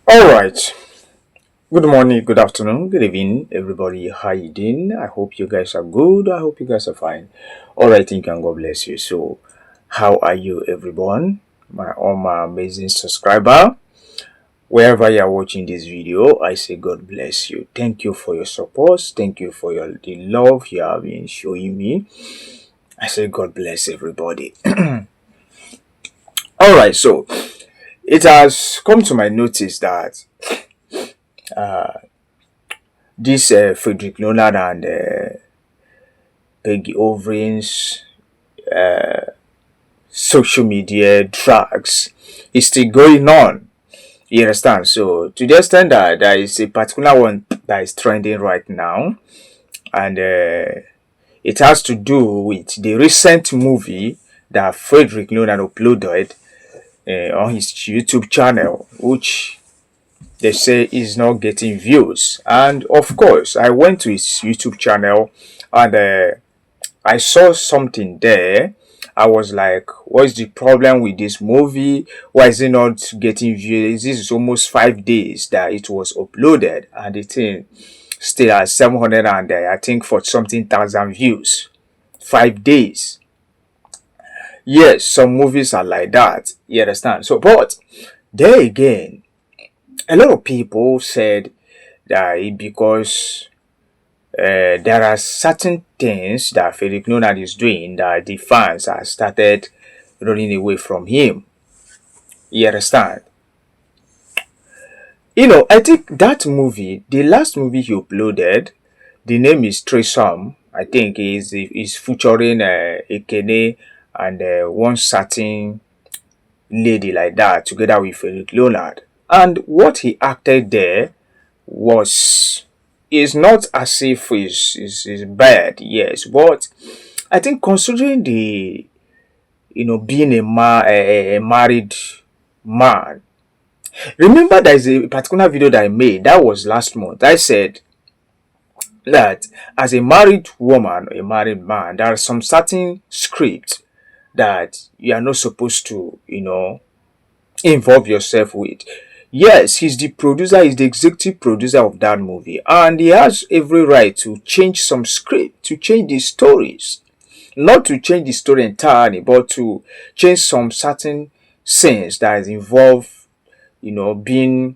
All right. Good morning, good afternoon, good evening, everybody. How you doing? I hope you guys are good. I hope you guys are fine. All right, thank you and God bless you. So, how are you, everyone? My amazing subscriber. Wherever you are watching this video, I say God bless you. Thank you for your support. Thank you for the love you have been showing me. I say God bless everybody. All right, so it has come to my notice that this Frederick Leonard and Peggy Overeem's social media drugs is still going on. You understand? So to the extent that there is a particular one that is trending right now, and it has to do with the recent movie that Frederick Leonard uploaded on his YouTube channel, which they say is not getting views. And of course, I went to his YouTube channel and I saw something there. I was like, what is the problem with this movie? Why is it not getting views? This is almost 5 days that it was uploaded, and the thing still has 700 and I think for something thousand views. 5 days. Yes, some movies are like that. You understand? So, but there again, a lot of people said that because there are certain things that Frederick Leonard is doing that the fans have started running away from him. You understand? I think that movie, the last movie he uploaded, the name is Tresome. I think is featuring Ekene and one certain lady like that together with Frederick Leonard. And what he acted there was is not as if is bad, yes, but I think considering the being a married man. Remember, there is a particular video that I made that was last month. I said that as a married woman, a married man, there are some certain scripts that you are not supposed to involve yourself with. Yes, he's the producer, he's the executive producer of that movie, and he has every right to change some script, to change the stories. Not to change the story entirely, but to change some certain scenes that involve, being,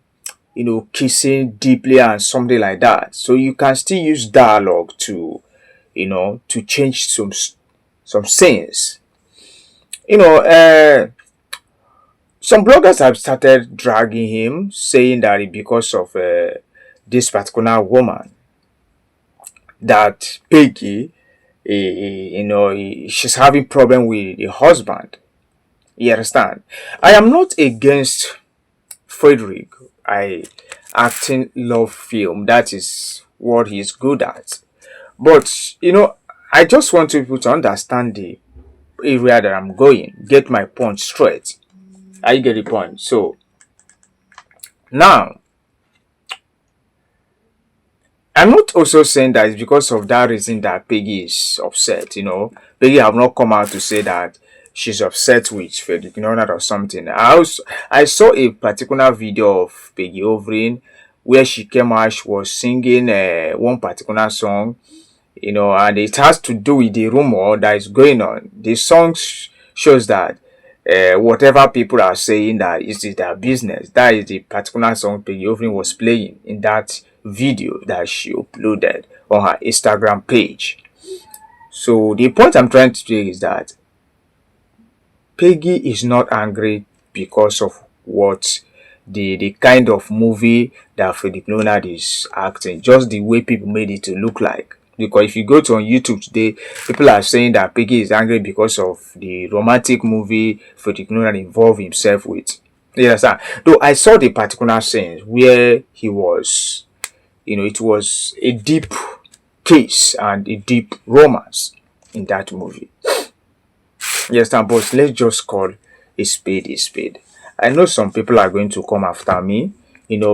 kissing deeply and something like that. So you can still use dialogue to change some scenes. You know, some bloggers have started dragging him, saying that it's because of this particular woman, that Peggy, she's having problem with the husband. You understand? I am not against Frederick. I acting love film. That is what he's good at. But I just want people to understand the area that I'm going. Get my point straight. I get the point. So now, I'm not also saying that it's because of that reason that Peggy is upset. Peggy have not come out to say that she's upset with Frederick Leonard or something. I saw a particular video of Peggy Overeem where she came out. She was singing one particular song, and it has to do with the rumor that is going on. The song shows that whatever people are saying that is their business. That is the particular song Peggy Overeem was playing in that video that she uploaded on her Instagram page. So the point I'm trying to say is that Peggy is not angry because of what the kind of movie that Frederick Leonard is acting, just the way people made it to look like. Because if you go to on YouTube today, people are saying that Peggy is angry because of the romantic movie Frederick Leonard involved himself with. You understand? Though I saw the particular scenes where he was, it was a deep case and a deep romance in that movie. Yes, but let's just call a spade a spade. I know some people are going to come after me.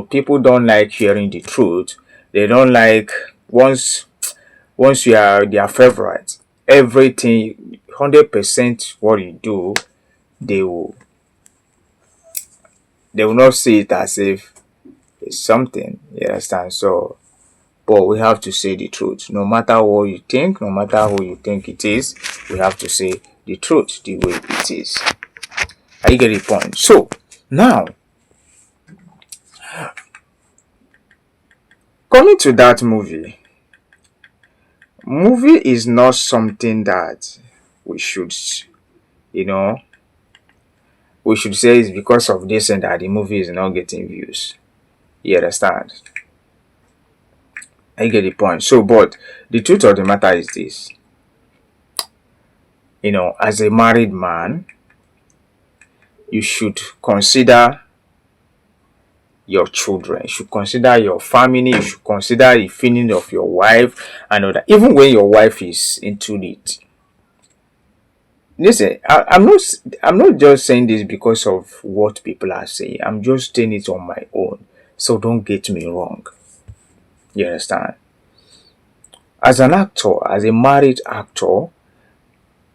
People don't like hearing the truth. They don't like once you are their favorite, everything 100% what you do, they will not see it as if is something. You understand? So, but we have to say the truth. No matter what you think, no matter who you think it is, we have to say the truth the way it is. I get the point. So now, coming to that movie is not something that we should, you know, we should say it's because of this and that the movie is not getting views. You understand? I get the point. So, but the truth of the matter is this. As a married man, you should consider your children, you should consider your family, you should consider the feeling of your wife and all that. Even when your wife is into it. Listen, I'm not just saying this because of what people are saying. I'm just saying it on my own. So don't get me wrong. You understand? As an actor, as a married actor,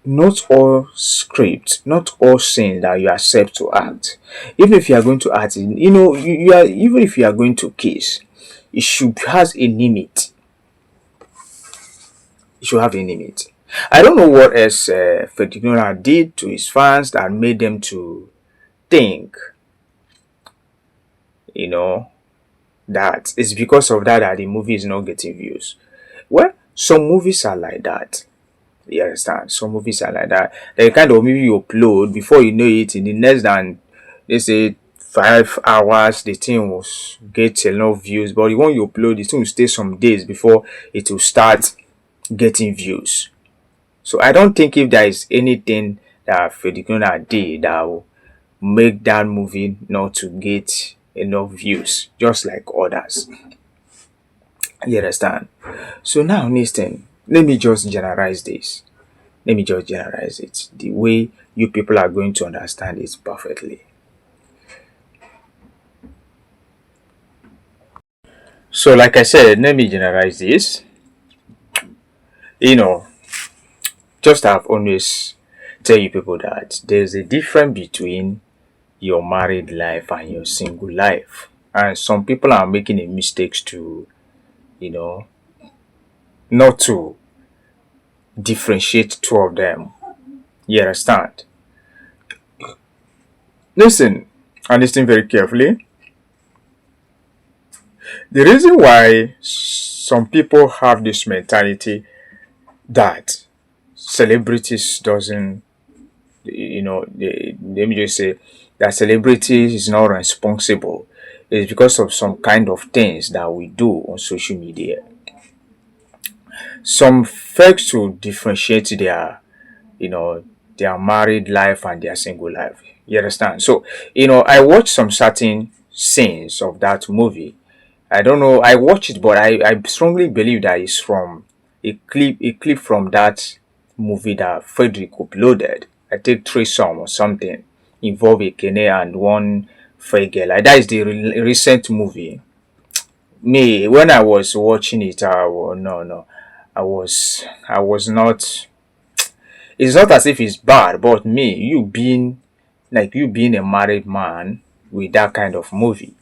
not all scripts, not all scenes that you accept to act. Even if you are going to act, you are, even if you are going to kiss, it should has a limit. It should have a limit. I don't know what else Frederick Leonard did to his fans that made them to think, that it's because of that the movie is not getting views. Well, some movies are like that. You understand? Some movies are like that. The kind of movie you upload, before you know it, in the less than, let's say, 5 hours, the thing will get enough views. But the one you upload, the thing will stay some days before it will start getting views. So I don't think if there is anything that Frederick Leonard did that will make that movie not to get enough views, just like others. You understand? So now listen, let me just generalize this. Let me just generalize it the way you people are going to understand it perfectly. So like I said, let me generalize this. Just I've always tell you people that there's a difference between your married life and your single life. And some people are making a mistakes to, you know, not to differentiate two of them. You understand? Listen, and listen very carefully. The reason why some people have this mentality that celebrities doesn't, let me just say that celebrity is not responsible is because of some kind of things that we do on social media. Some fail to differentiate their married life and their single life. You understand? So, I watched some certain scenes of that movie. I don't know, I watched it, but I strongly believe that it's from a clip from that movie that Frederick uploaded. I think three song or something involving Kene and one fair girl. Like that is the recent movie. Me, when I was watching it, no, I was not. It's not as if it's bad, but me, you being a married man with that kind of movie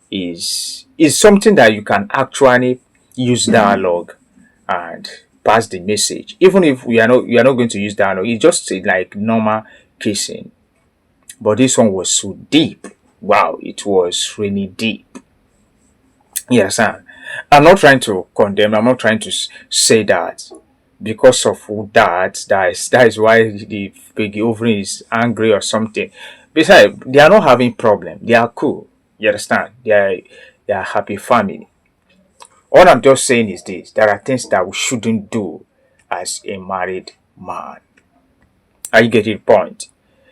is something that you can actually use dialogue and pass the message. Even if you are not going to use dialogue, it's just like normal kissing. But this one was so deep. Wow, it was really deep. Yes, sir. I'm not trying to condemn. I'm not trying to say that because of that is why the Peggy ovary is angry or something. Besides, they are not having problem. They are cool. You understand? They are happy family. All I'm just saying is this: there are things that we shouldn't do as a married man. Are you getting the point?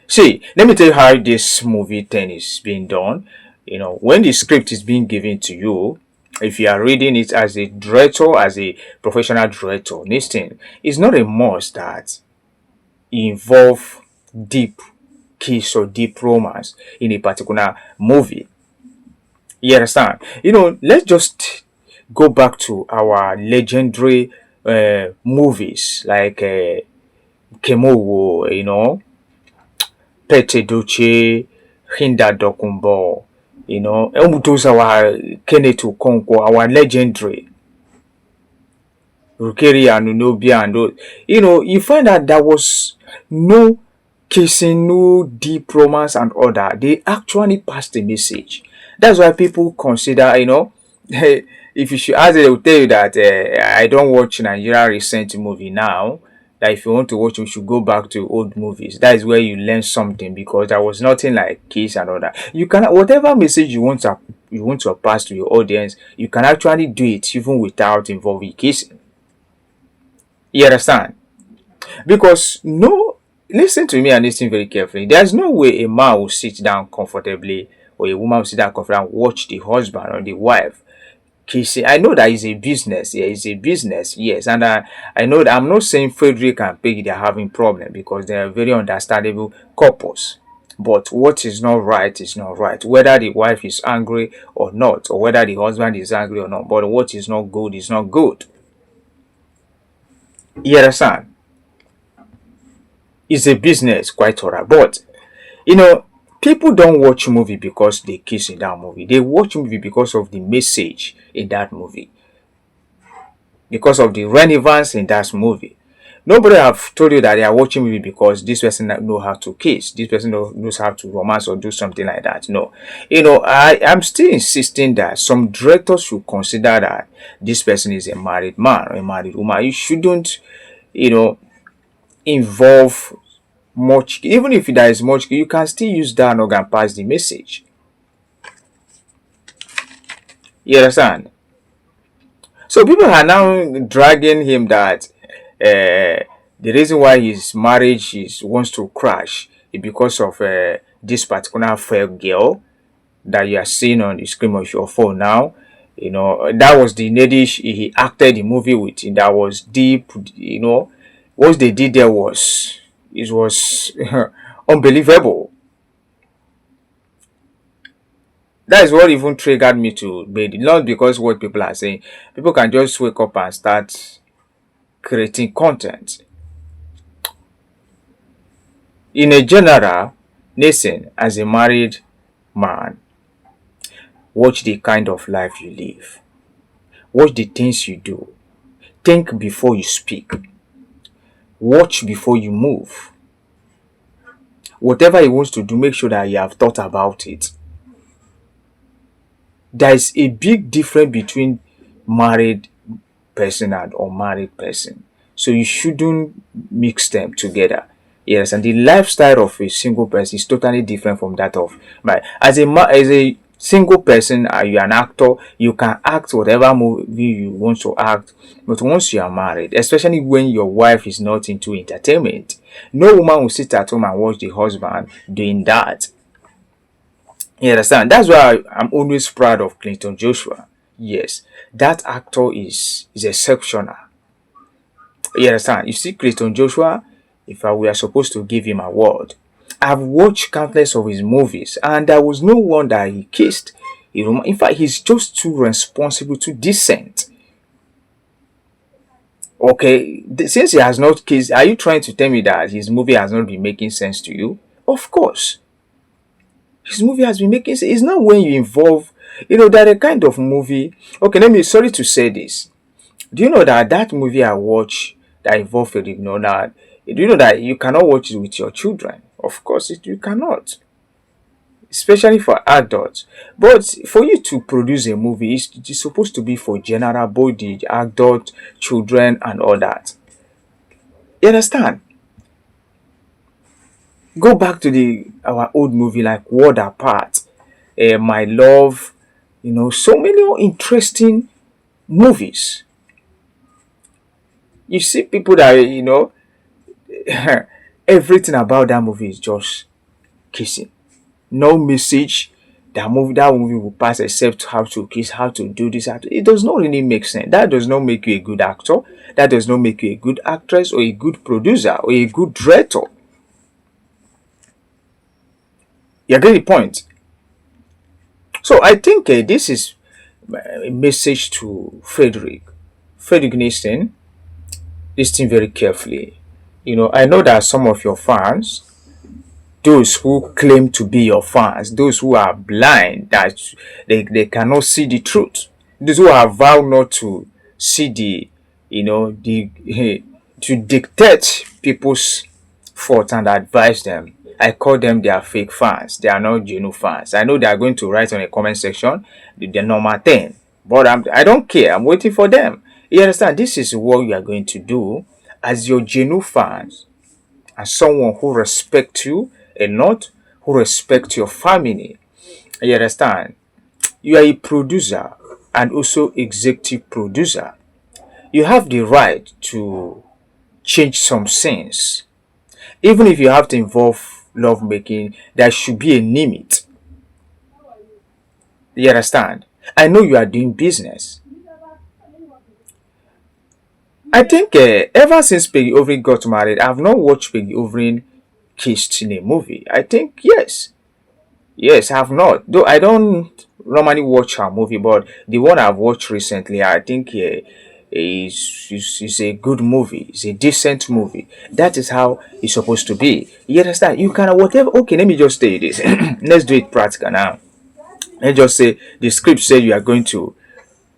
See, let me tell you how this movie thing is being done. When the script is being given to you, if you are reading it as a director, as a professional director, listen, it's not a must that involve deep kiss or deep romance in a particular movie. You understand? Let's just go back to our legendary movies like Kemowo, Pete Doce, Hinda Dokumbo, Those our Kenneth Okonkwo, our legendary Rukeri and Unobia and those, you find that there was no kissing, no deep romance and all that. They actually passed the message. That's why people consider, if you should ask, they will tell you that I don't watch Nigeria recent movie now. That if you want to watch, you should go back to old movies. That is where you learn something, because there was nothing like kiss and all that. You can, whatever message you want to pass to your audience, you can actually do it even without involving kissing. You understand? Because no, listen to me and listen very carefully. There's no way a man will sit down comfortably, or a woman will sit down comfortably and watch the husband or the wife kissing. I know that it's a business. Yeah, it's a business. Yes, and I know that I'm not saying Frederick and Peggy they're having problem, because they are very understandable couples. But what is not right is not right. Whether the wife is angry or not, or whether the husband is angry or not. But what is not good is not good. You understand? It's a business, quite alright. But you know, people don't watch movie because they kiss in that movie. They watch movie because of the message in that movie, because of the relevance in that movie. Nobody have told you that they are watching movie because this person know how to kiss, this person knows how to romance or do something like that. No, I am still insisting that some directors should consider that this person is a married man or a married woman. You shouldn't, you know, involve much. Even if there is much, you can still use that and pass the message. You understand? So people are now dragging him that the reason why his marriage is wants to crash is because of this particular fair girl that you are seeing on the screen of your phone now. That was the lady he acted the movie with. And that was deep. What they did there was unbelievable. That is what even triggered me to bed. Not because what people are saying. People can just wake up and start creating content. In a general, listen, as a married man, watch the kind of life you live. Watch the things you do. Think before you speak. Watch before you move. Whatever he wants to do, make sure that you have thought about it. There is a big difference between married person and unmarried person. So you shouldn't mix them together. Yes, and the lifestyle of a single person is totally different from that of my. As a single person, you're an actor. You can act whatever movie you want to act. But once you are married, especially when your wife is not into entertainment, no woman will sit at home and watch the husband doing that. You understand? That's why I'm always proud of Clinton Joshua. Yes, that actor is exceptional. You understand? You see, Clinton Joshua, if we are supposed to give him a award, I've watched countless of his movies, and there was no one that he kissed. In fact, he's just too responsible, too decent. Okay, since he has not kissed, are you trying to tell me that his movie has not been making sense to you? Of course. His movie has been making sense. It's not when you involve, that a kind of movie. Okay, sorry to say this. Do you know that movie I watched that involved Frederick Leonard, do you know that you cannot watch it with your children? Of course, you cannot. Especially for adults. But for you to produce a movie, it's supposed to be for general body, adult, children, and all that. You understand? Go back to our old movie like World Apart, My Love, so many interesting movies. You see people that, everything about that movie is just kissing. No message. That movie will pass except how to kiss, how to do this. It does not really make sense. That does not make you a good actor. That does not make you a good actress or a good producer or a good director. You get the point? So I think this is a message to Frederick. Frederick, listen very carefully. I know that some of your fans those who claim to be your fans, those who are blind, that they cannot see the truth, those who have vowed not to see the, to dictate people's thoughts and advise them. I call them their fake fans. They are not genuine fans. I know they are going to write on a comment section the normal thing, but I don't care. I'm waiting for them. You understand? This is what you are going to do as your genuine fans, as someone who respects you a lot, who respects your family. You understand? You are a producer and also executive producer. You have the right to change some things. Even if you have to involve lovemaking, there should be a limit. You understand? I know you are doing business. I think ever since Peggy Overing got married, I've not watched Peggy Overing kissed in a movie. I think yes. Yes, I've not. Though I don't normally watch her movie, but the one I've watched recently, I think is a good movie. It's a decent movie. That is how it's supposed to be. You understand? You can whatever. Okay, let me just say this. Let's do it practical now. Let's just say the script said you are going to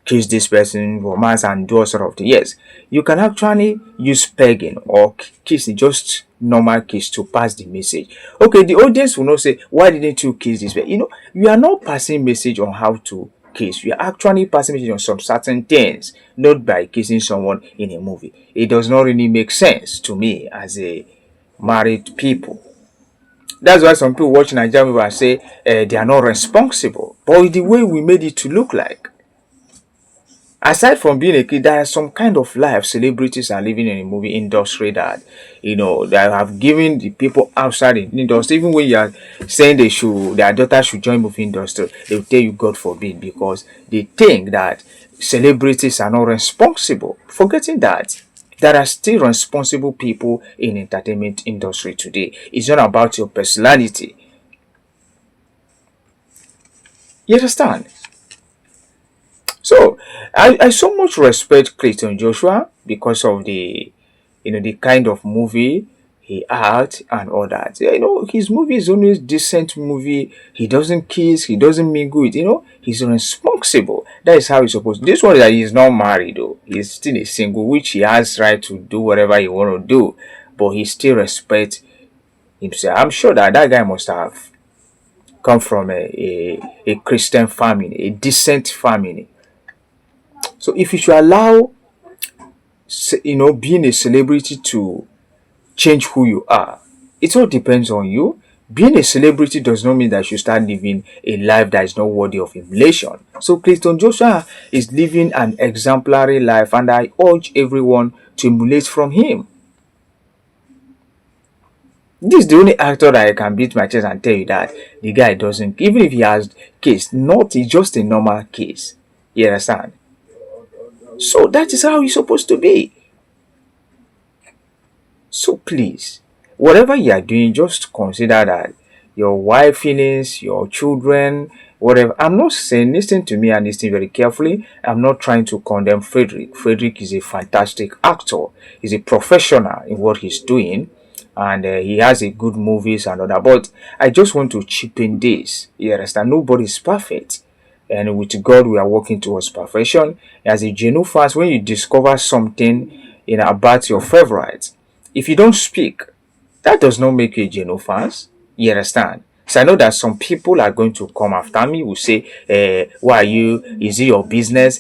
kiss this person, romance, and do all sort of things. Yes, you can actually use pegging or kissing, just normal kiss to pass the message. Okay, the audience will not say, why didn't you kiss this way? You are not passing message on how to kiss. You are actually passing message on some certain things, not by kissing someone in a movie. It does not really make sense to me as a married people. That's why some people watch Nigerian movies and say they are not responsible. But the way we made it to look like. Aside from being a kid, there are some kind of life celebrities are living in the movie industry that, that have given the people outside the industry, even when you are saying their daughter should join movie industry, they will tell you God forbid, because they think that celebrities are not responsible, forgetting that there are still responsible people in entertainment industry today. It's not about your personality. You understand? So I so much respect Clayton Joshua because of the kind of movie he acts and all that. His movie is always decent movie. He doesn't kiss, he doesn't mingle it, he's responsible. That is how he's supposed to. This one that he's not married though. He's still a single, which he has right to do whatever he want to do. But he still respects himself. I'm sure that guy must have come from a Christian family, a decent family. So if you should allow, being a celebrity to change who you are, it all depends on you. Being a celebrity does not mean that you start living a life that is not worthy of emulation. So Clayton Joshua is living an exemplary life, and I urge everyone to emulate from him. This is the only actor that I can beat my chest and tell you that the guy doesn't, even if he has case, not it's just a normal case. You understand? So that is how it's supposed to be. So please, whatever you are doing, just consider that your wife feelings, your children, whatever. I'm not saying, listen to me and listen very carefully. I'm not trying to condemn Frederick. Frederick is a fantastic actor. He's a professional in what he's doing. And he has a good movies and all that. But I just want to chip in this. You understand? Nobody's perfect. And with God, we are working towards perfection. As a genuine fast, when you discover something about your favorite, if you don't speak, that does not make you a genuine fast. You understand? So I know that some people are going to come after me, will say, why are you, is it your business?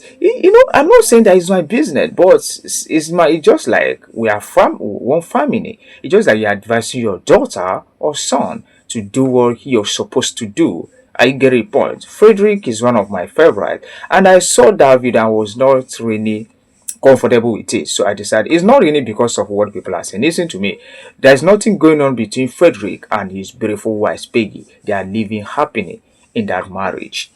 I'm not saying that it's my business, but it's just like we are one family. It's just that you're advising your daughter or son to do what you're supposed to do. I get a point. Frederick is one of my favorite, and I saw David and was not really comfortable with it. So I decided it's not really because of what people are saying. Listen to me. There's nothing going on between Frederick and his beautiful wife Peggy. They are living happily in that marriage.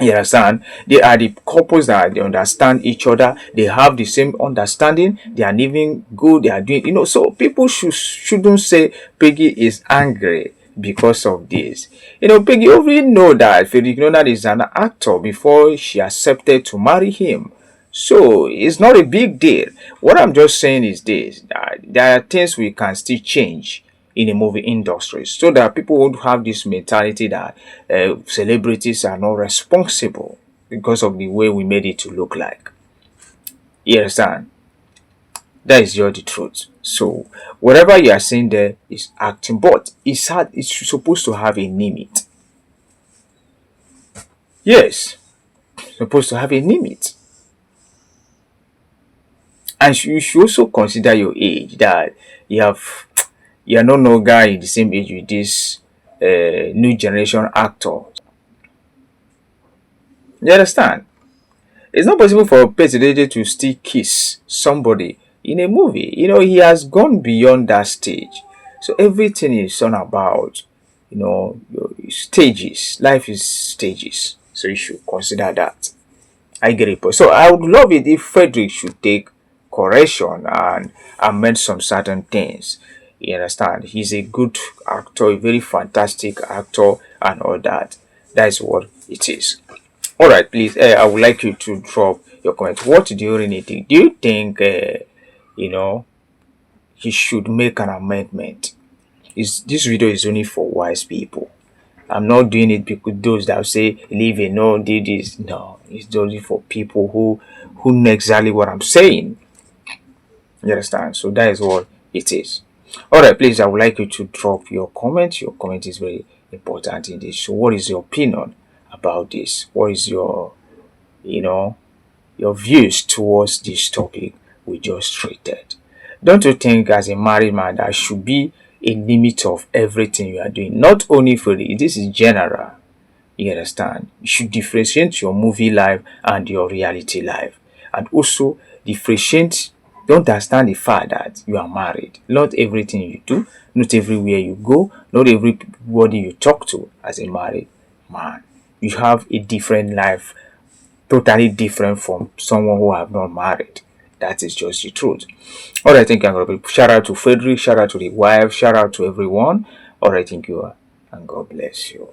You understand? They are the couples that they understand each other. They have the same understanding. They are living good. They are doing, so people shouldn't say Peggy is angry because of this. Peggy already know that Frederick Leonard is an actor before she accepted to marry him. So it's not a big deal. What I'm just saying is this: that there are things we can still change. in the movie industry, so that people won't have this mentality that celebrities are not responsible because of the way we made it to look like. You understand? That is just the truth. So whatever you are saying there is acting, but it's supposed to have a limit. Yes, supposed to have a limit. And you should also consider your age, that you have you are no longer in the same age with this new generation actor. You understand? It's not possible for Peter to still kiss somebody in a movie. He has gone beyond that stage. So everything is on about, your stages. Life is stages. So you should consider that. I get it. So I would love it if Frederick should take correction and amend some certain things. You understand? He's a good actor, a very fantastic actor, and all that. That is what it is. All right, please. I would like you to drop your comment. What do you really think? Do you think, you know, he should make an amendment? This video is only for wise people. I'm not doing it because those that say leave it, no, did this. No, it's only for people who know exactly what I'm saying. You understand? So that is what it is. All right, please. I would like you to drop your comment. Your comment is very important in this. So, what is your opinion about this? What is your views towards this topic we just treated? Don't you think, as a married man, there should be a limit of everything you are doing? Not only for this is general. You understand? You should differentiate your movie life and your reality life, and also differentiate. Don't understand the fact that you are married. Not everything you do, not everywhere you go, not everybody you talk to as a married man. You have a different life, totally different from someone who have not married. That is just the truth. All right, thank you. I'm gonna shout out to Frederick, shout out to the wife, shout out to everyone. All right, thank you, and God bless you.